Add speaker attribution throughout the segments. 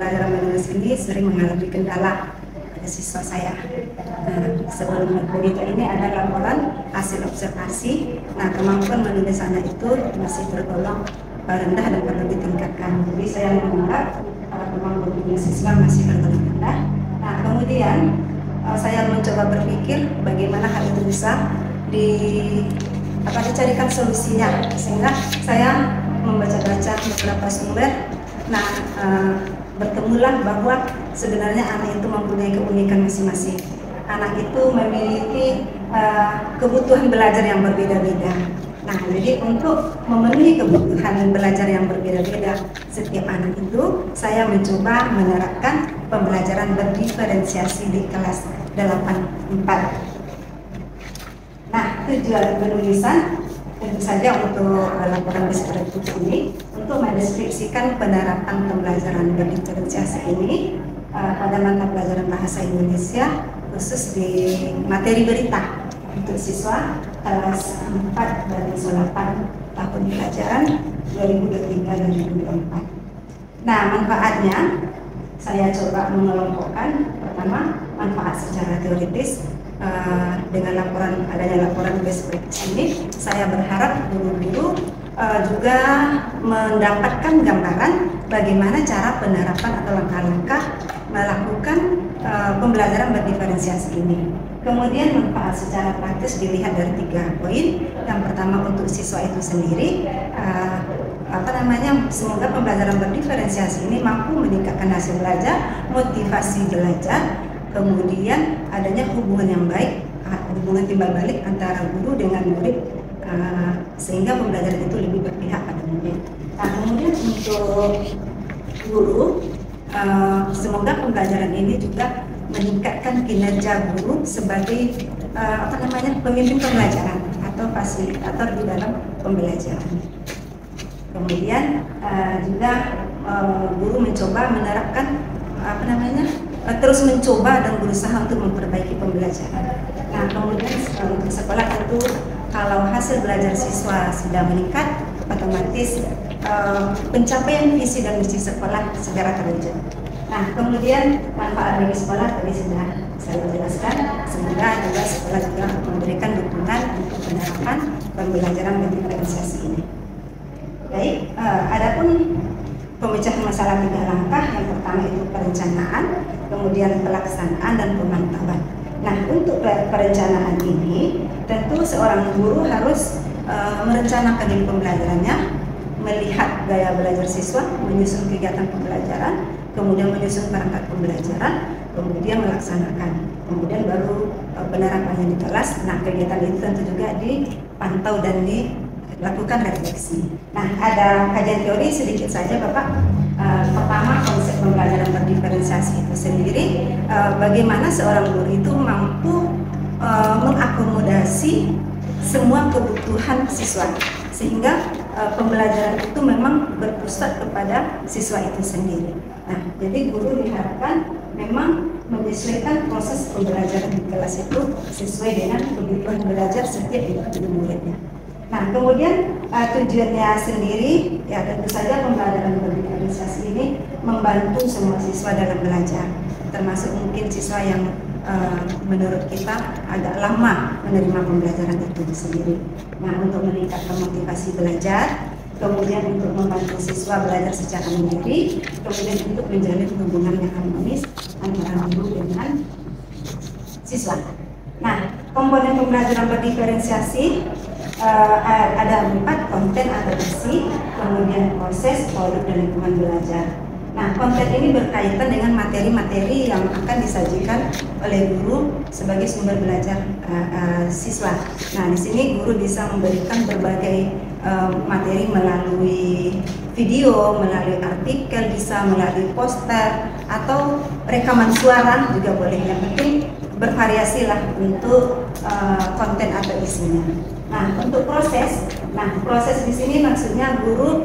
Speaker 1: pembelajaran menulis ini sering mengalami kendala pada siswa saya. Sebelum berita ini ada laporan hasil observasi. Nah, kemampuan menulis anak itu masih tergolong rendah dan perlu ditingkatkan. Jadi saya menganggap kemampuan menulis siswa masih tergolong rendah. Nah, kemudian saya mencoba berpikir bagaimana hal itu bisa dicarikan solusinya, sehingga saya membaca-baca beberapa sumber. Nah, bertemulah bahwa sebenarnya anak itu mempunyai keunikan masing-masing. Anak itu memiliki kebutuhan belajar yang berbeda-beda. Nah, jadi untuk memenuhi kebutuhan belajar yang berbeda-beda setiap anak itu, saya mencoba menerapkan pembelajaran berdiferensiasi di kelas 8-4. Nah, tujuan penulisan tentu saja untuk laporan deskriptif ini untuk mendeskripsikan penerapan pembelajaran berdiferensiasi ini pada mata pelajaran bahasa Indonesia, khusus di materi berita untuk siswa kelas 4 dan 8 tahun pelajaran 2023-2024. Nah, manfaatnya saya coba mengelompokkan. Pertama, manfaat secara teoritis. Dengan adanya laporan deskripsi ini, saya berharap guru-guru juga mendapatkan gambaran bagaimana cara penerapan atau langkah-langkah melakukan pembelajaran berdiferensiasi ini. Kemudian manfaat secara praktis dilihat dari 3 poin. Yang pertama, untuk siswa itu sendiri, semoga pembelajaran berdiferensiasi ini mampu meningkatkan hasil belajar, motivasi belajar, kemudian adanya hubungan yang baik, hubungan timbal balik antara guru dengan murid, sehingga pembelajaran itu lebih berpihak pada murid. Nah, kemudian untuk guru, semoga pembelajaran ini juga meningkatkan kinerja guru sebagai pemimpin pembelajaran atau fasilitator di dalam pembelajaran. Kemudian juga guru mencoba menerapkan terus mencoba dan berusaha untuk memperbaiki pembelajaran. Nah, kemudian untuk sekolah tentu kalau hasil belajar siswa sudah meningkat, otomatis pencapaian visi dan misi sekolah segera terwujud. Nah, kemudian manfaat bagi sekolah tadi sudah saya jelaskan. Semoga juga sekolah juga memberikan dukungan untuk penerapan pembelajaran berdiferensiasi ini. Baik, adapun pemecahan masalah 3 langkah. Yang pertama itu perencanaan, kemudian pelaksanaan dan pemantauan. Nah, untuk perencanaan ini tentu seorang guru harus merencanakan di pembelajarannya, melihat gaya belajar siswa, menyusun kegiatan pembelajaran, kemudian menyusun perangkat pembelajaran, kemudian melaksanakan, kemudian baru penerapannya di kelas. Nah, kegiatan itu tentu juga dipantau dan dilakukan refleksi. Nah, ada kajian teori sedikit saja, Bapak. Pertama, konsep pembelajaran berdiferensiasi itu sendiri, bagaimana seorang guru itu mampu mengakomodasi semua kebutuhan siswa, sehingga pembelajaran itu memang berpusat kepada siswa itu sendiri. Nah, jadi guru diharapkan memang menyesuaikan proses pembelajaran di kelas itu sesuai dengan kebutuhan belajar setiap individu muridnya. Nah, kemudian tujuannya sendiri, ya tentu saja pembelajaran berdiferensiasi ini membantu semua siswa dalam belajar, termasuk mungkin siswa yang menurut kita agak lama menerima pembelajaran itu sendiri. Nah, untuk meningkatkan motivasi belajar, kemudian untuk membantu siswa belajar secara mandiri, kemudian untuk menjalin hubungan yang harmonis antara guru dengan siswa. Nah, komponen pembelajaran berdiferensiasi ada 4: konten atau isi, kemudian proses, produk, dan lingkungan belajar. Nah, konten ini berkaitan dengan materi-materi yang akan disajikan oleh guru sebagai sumber belajar siswa. Nah, di sini guru bisa memberikan berbagai materi melalui video, melalui artikel, bisa melalui poster atau rekaman suara juga boleh. Yang penting bervariasi lah untuk konten atau isinya. Nah, untuk proses di sini maksudnya guru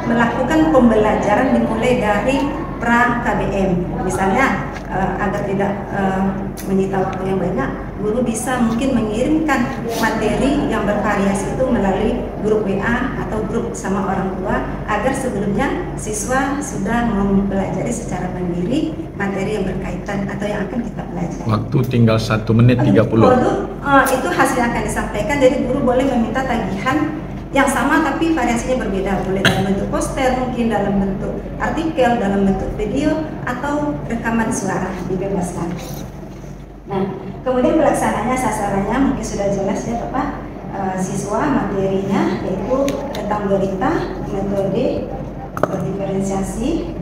Speaker 1: melakukan pembelajaran dimulai dari pra KBM. Misalnya agar tidak menyita waktu yang banyak, guru bisa mungkin mengirimkan materi yang bervariasi itu melalui grup WA atau grup sama orang tua, agar sebelumnya siswa sudah mempelajari secara mandiri materi yang berkaitan atau yang akan kita pelajari. Waktu tinggal 1 menit 30. Itu hasil akan disampaikan, jadi guru boleh meminta tagihan yang sama tapi variasinya berbeda, boleh dalam bentuk poster, mungkin dalam bentuk artikel, dalam bentuk video, atau rekaman suara, dibebaskan. Nah, kemudian pelaksanaannya, sasarannya mungkin sudah jelas ya Bapak. Siswa materinya yaitu tentang berita, metode, diferensiasi.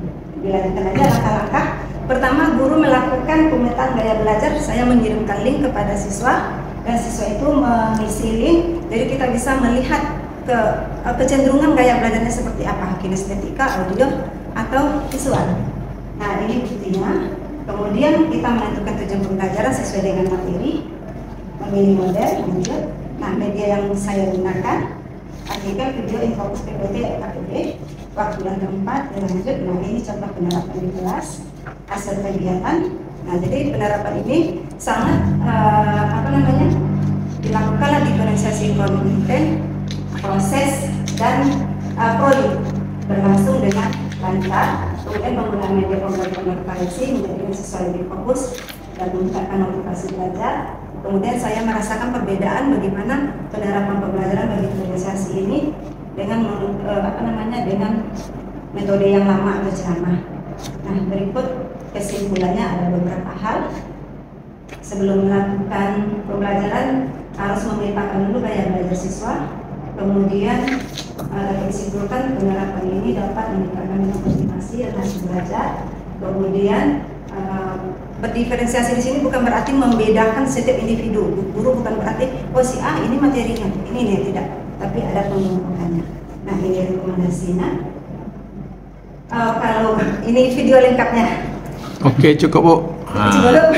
Speaker 1: Dilanjutkan aja langkah-langkah. Pertama, guru melakukan pemetaan gaya belajar. Saya mengirimkan link kepada siswa dan siswa itu mengisi link, jadi kita bisa melihat kecenderungan gaya belajarnya seperti apa, kinestetika, audio, atau visual. Nah, ini buktinya. Kemudian kita menentukan tujuan pembelajaran sesuai dengan materi, memilih model, lanjut. Nah, media yang saya gunakan, artikel, video, infokus, PPT, KPD, waktu dan tempat, dan lanjut. Nah, ini contoh penerapan di kelas, hasil kegiatan. Nah, jadi penerapan ini sangat dilakukanlah diferensiasi konten, proses, dan proyek berlangsung dengan lancar. Kemudian penggunaan media pembelajaran bervariasi menjadikan siswa lebih fokus dan meningkatkan motivasi belajar. Kemudian saya merasakan perbedaan bagaimana penerapan pembelajaran bagi diferensiasi ini dengan dengan metode yang lama atau ceramah. Nah, berikut kesimpulannya ada beberapa hal. Sebelum melakukan pembelajaran harus memetakan dulu gaya belajar siswa. Kemudian disimpulkan penerapan ini dapat meningkatkan motivasi dan hasil belajar. Kemudian berdiferensiasi di sini bukan berarti membedakan setiap individu. Guru bukan berarti si A ini materinya, ini nih, tidak. Tapi ada pengelompokannya. Nah, ini rekomendasinya. Kalau ini video lengkapnya. Oke, cukup Bu.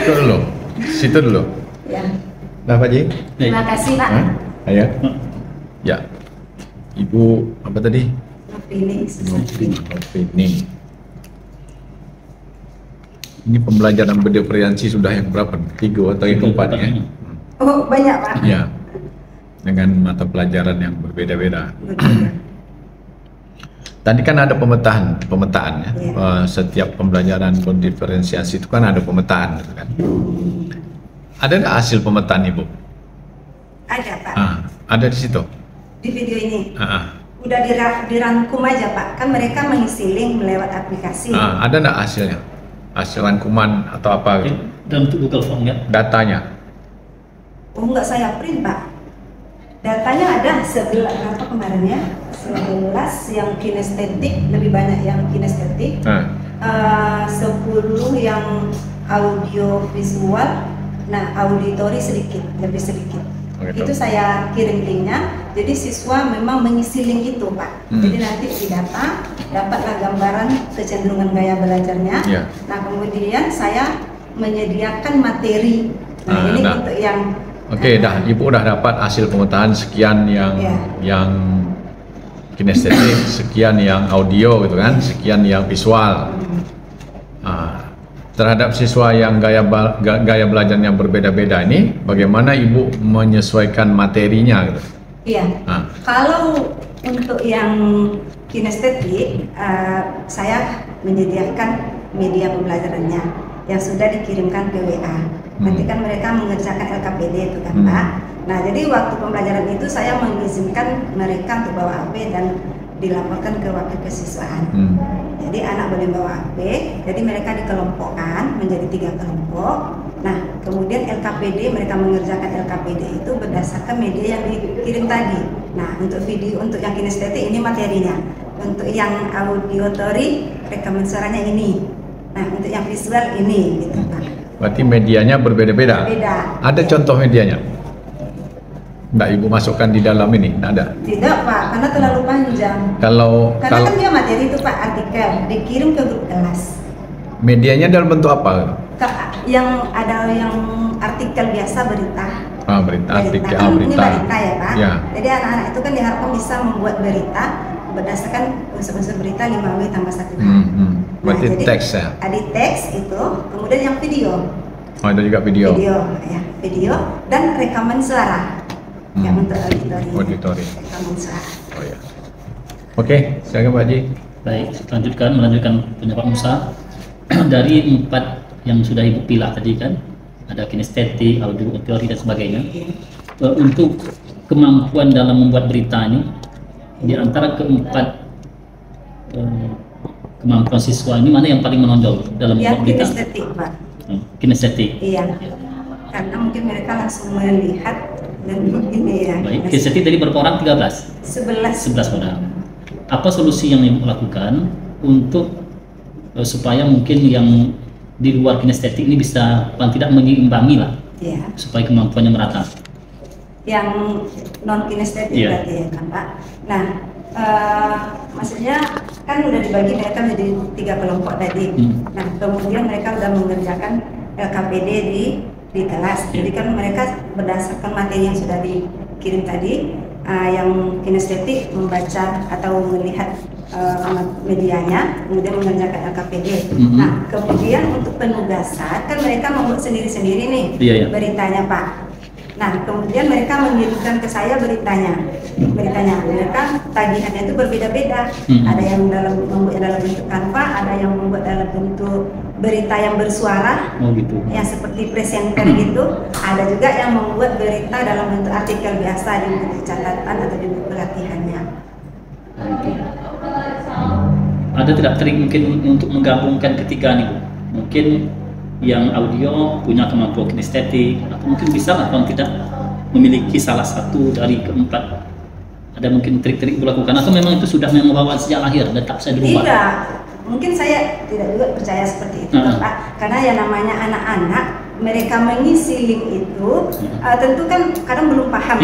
Speaker 1: Itu dulu. Situ dulu. Ya. Nah, Pak Ji. Terima kasih Pak. Ayo. Ya, Ibu apa tadi? Opening. Ini pembelajaran berdiferensiasi sudah yang berapa? 3 atau yang keempat ya? Oh, banyak Pak. Ya, dengan mata pelajaran yang berbeda-beda. Tadi kan ada pemetaan ya. Setiap pembelajaran berdiferensiasi itu kan ada pemetaan, gitu kan? Ada nggak hasil pemetaan Ibu? Ada Pak. Ada di situ. Di video ini udah dirangkum aja Pak, kan mereka mengisi link lewat aplikasi. Ada nggak hasilnya, hasil rangkuman atau apa gitu? Dalam bentuk Google Form ya? Datanya? Oh, nggak saya print Pak, datanya ada 11 berapa kemarin ya, 11 yang kinestetik, lebih banyak yang kinestetik, 10 yang audio visual, nah auditori sedikit, lebih sedikit. Itu saya kirim linknya, jadi siswa memang mengisi link itu Pak. Jadi nanti di data dapatlah gambaran kecenderungan gaya belajarnya. Nah, kemudian saya menyediakan materi. Nah, ini untuk yang Ibu udah dapat hasil pemetaan sekian yang kinestetik, sekian yang audio gitu kan, sekian yang visual. Terhadap siswa yang gaya belajarnya berbeda-beda ini, bagaimana Ibu menyesuaikan materinya gitu? Iya. Kalau untuk yang kinestetik, saya menyediakan media pembelajarannya yang sudah dikirimkan ke WA. Nanti kan mereka mengerjakan LKPD itu kan Pak. Nah, jadi waktu pembelajaran itu saya mengizinkan mereka untuk bawa HP dan dilaporkan ke wakil kesiswaan. Jadi anak boleh bawa HP, jadi mereka dikelompokkan menjadi 3 kelompok. Nah, kemudian LKPD, mereka mengerjakan LKPD itu berdasarkan media yang dikirim tadi. Nah, untuk video, untuk yang kinestetik ini materinya. Untuk yang auditory, rekaman suaranya ini. Nah, untuk yang visual ini, gitu Pak. Berarti medianya berbeda-beda? Beda. Ada contoh medianya? Nggak Ibu masukkan di dalam ini? Nggak ada? Tidak Pak, karena terlalu panjang. Karena kan dia materi itu Pak, artikel, dikirim ke grup kelas. Medianya dalam bentuk apa? Yang ada yang artikel biasa, berita. Berita, artikel,
Speaker 2: berita.
Speaker 1: Ini berita ya Pak. Ya. Jadi anak-anak itu kan diharapkan bisa membuat berita berdasarkan unsur-unsur berita 5W tambah 1H.
Speaker 2: Berarti
Speaker 1: jadi
Speaker 2: teks ya?
Speaker 1: Ada teks itu, kemudian yang video.
Speaker 2: Oh, ada juga video.
Speaker 1: Video dan rekaman suara. Yang untuk
Speaker 2: auditori.
Speaker 1: Rekaman suara.
Speaker 2: Oh ya. Oke, silakan Pak Haji.
Speaker 3: Baik, melanjutkan pendapat Musa. Dari 4 yang sudah Ibu pilah tadi kan, ada kinestetik, audio, teori dan sebagainya. Untuk kemampuan dalam membuat berita ini, di antara keempat kemampuan siswa ini mana yang paling menonjol dalam membuat berita?
Speaker 1: Kinestetik, Pak.
Speaker 3: Kinestetik.
Speaker 1: Iya. Karena mungkin mereka langsung melihat dan ini ya.
Speaker 3: Baik, kinestetik dari berapa orang? 13? 11 orang. Apa solusi yang Ibu lakukan untuk supaya mungkin yang di luar kinestetik ini bisa paling tidak menyimbangi lah, supaya kemampuannya merata?
Speaker 1: Yang non kinestetik berarti ya kan Pak. Nah, maksudnya kan udah dibagi mereka menjadi 3 kelompok tadi. Nah, kemudian mereka udah mengerjakan LKPD di kelas. Jadi kan mereka berdasarkan materi yang sudah dikirim tadi, yang kinestetik membaca atau melihat medianya, kemudian mengerjakan LKPD. Nah, kemudian untuk penugasan kan mereka membuat sendiri-sendiri nih beritanya Pak. Nah, kemudian mereka mengirimkan ke saya beritanya. Mereka tagihannya itu berbeda-beda. Ada yang membuat dalam bentuk Canva, ada yang membuat dalam bentuk berita yang bersuara, yang seperti presenter gitu. Ada juga yang membuat berita dalam bentuk artikel biasa di buku catatan atau di buku latihannya.
Speaker 3: Ada tidak trik mungkin untuk menggabungkan ketiga nih Bu? Mungkin yang audio punya kemampuan kinestetik, atau mungkin bisa lah kalau tidak memiliki salah satu dari keempat. Ada mungkin trik-trik dilakukan atau memang itu sudah memang bawaan sejak lahir dan tak bisa dirubah?
Speaker 1: Tidak, mungkin saya tidak juga percaya seperti itu Pak. Karena yang namanya anak-anak, mereka mengisi link itu tentu kan kadang belum paham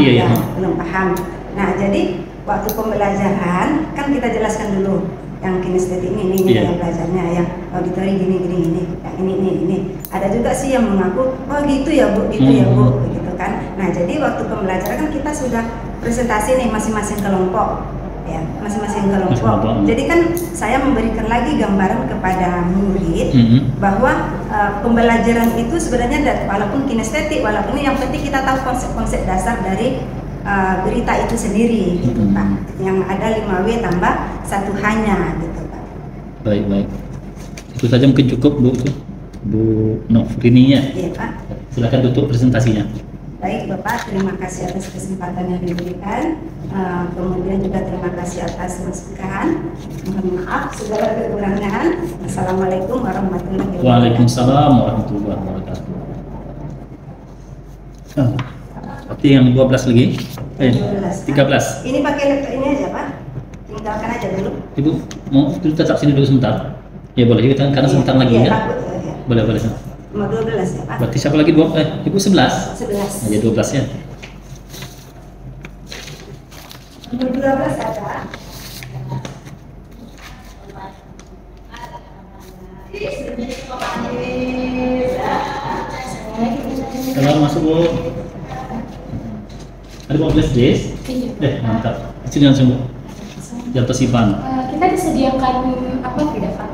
Speaker 1: belum paham. Nah, jadi waktu pembelajaran kan kita jelaskan dulu yang kinestetik ini yang belajarnya, yang auditori gini, yang ini. Ada juga sih yang mengaku, oh gitu ya Bu, begitu kan. Nah, jadi waktu pembelajaran kan kita sudah presentasi nih masing-masing kelompok, ya, masing-masing kelompok. Jadi kan saya memberikan lagi gambaran kepada murid bahwa pembelajaran itu sebenarnya walaupun kinestetik, walaupun yang penting kita tahu konsep-konsep dasar dari berita itu sendiri, gitu Pak. Yang ada 5W tambah 1H-nya, gitu Pak.
Speaker 3: Baik. Itu saja mungkin cukup Bu Nofrini ya.
Speaker 1: Iya Pak.
Speaker 3: Silakan tutup presentasinya.
Speaker 1: Baik Bapak, terima kasih atas kesempatan yang diberikan. Kemudian juga terima kasih atas masukan. Mohon maaf segala kekurangan. Assalamualaikum warahmatullahi wabarakatuh.
Speaker 3: Waalaikumsalam warahmatullahi wabarakatuh. Berarti yang 12 lagi? 13.
Speaker 1: Ini pakai laptop ini aja Pak. Tinggalkan aja dulu.
Speaker 3: Ibu mau tetap sini dulu sebentar? Ya boleh, kita karena sebentar lagi ya. Boleh.
Speaker 1: Mau 12 ya Pak.
Speaker 3: Berarti siapa lagi? Ibu 11?
Speaker 1: 11.
Speaker 3: Ya 12 ya.
Speaker 1: Nomor 12 ada.
Speaker 3: Kalau masuk Bu. Ada 12 days? Mantap. Sini langsung Bu. Di atas IBAN.
Speaker 4: Kita disediakan apa tidak Pak?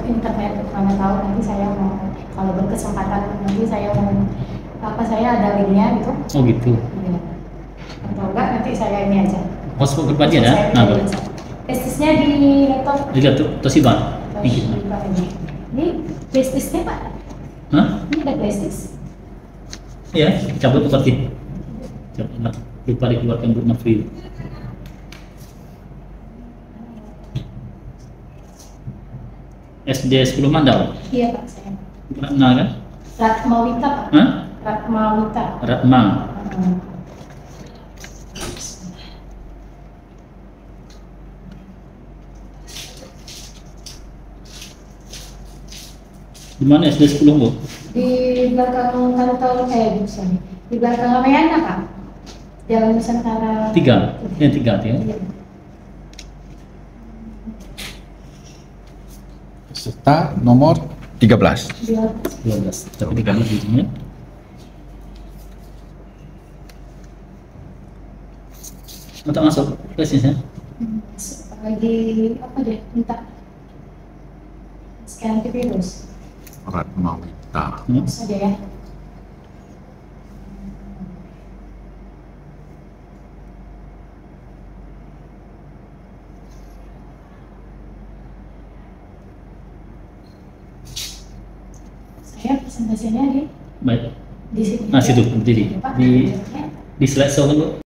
Speaker 4: Internet, mana tahu nanti saya mau, kalau berkesempatan nanti saya mau saya ada linknya gitu.
Speaker 3: Oh gitu.
Speaker 4: Ya. Atau enggak nanti saya ini aja.
Speaker 3: Hotspot pribadi ada? Nah, boleh.
Speaker 4: Testisnya di laptop.
Speaker 3: Di laptop Toshiba.
Speaker 4: Ini testisnya Pak.
Speaker 3: Hah?
Speaker 4: Ini ada testis.
Speaker 3: Iya, cabut seperti. Lupa dikeluarkan Bu Nafri. SD 10 Mandau?
Speaker 4: Iya Pak, saya.
Speaker 3: Ratna kan?
Speaker 4: Ratmawita Pak.
Speaker 3: Hah?
Speaker 4: Ratmawita.
Speaker 3: Ratma. Di mana SD 10 Bu?
Speaker 4: Di belakang kantor di sini. Di belakang Ramayana Pak. Jalan Nusantara.
Speaker 3: 3. Yang 3 ya.
Speaker 4: Iya.
Speaker 2: Serta nomor 13.
Speaker 3: 12. Tapi 13 di sini. Untuk masuk ke sini.
Speaker 4: lagi apa deh minta scan antivirus.
Speaker 2: Ratmawita.
Speaker 4: Terus aja ya. Saya presentasinya
Speaker 3: Baik.
Speaker 4: di sini.
Speaker 3: Nah, situ berdiri.
Speaker 4: Pak,
Speaker 3: Di slide show kan, Bu?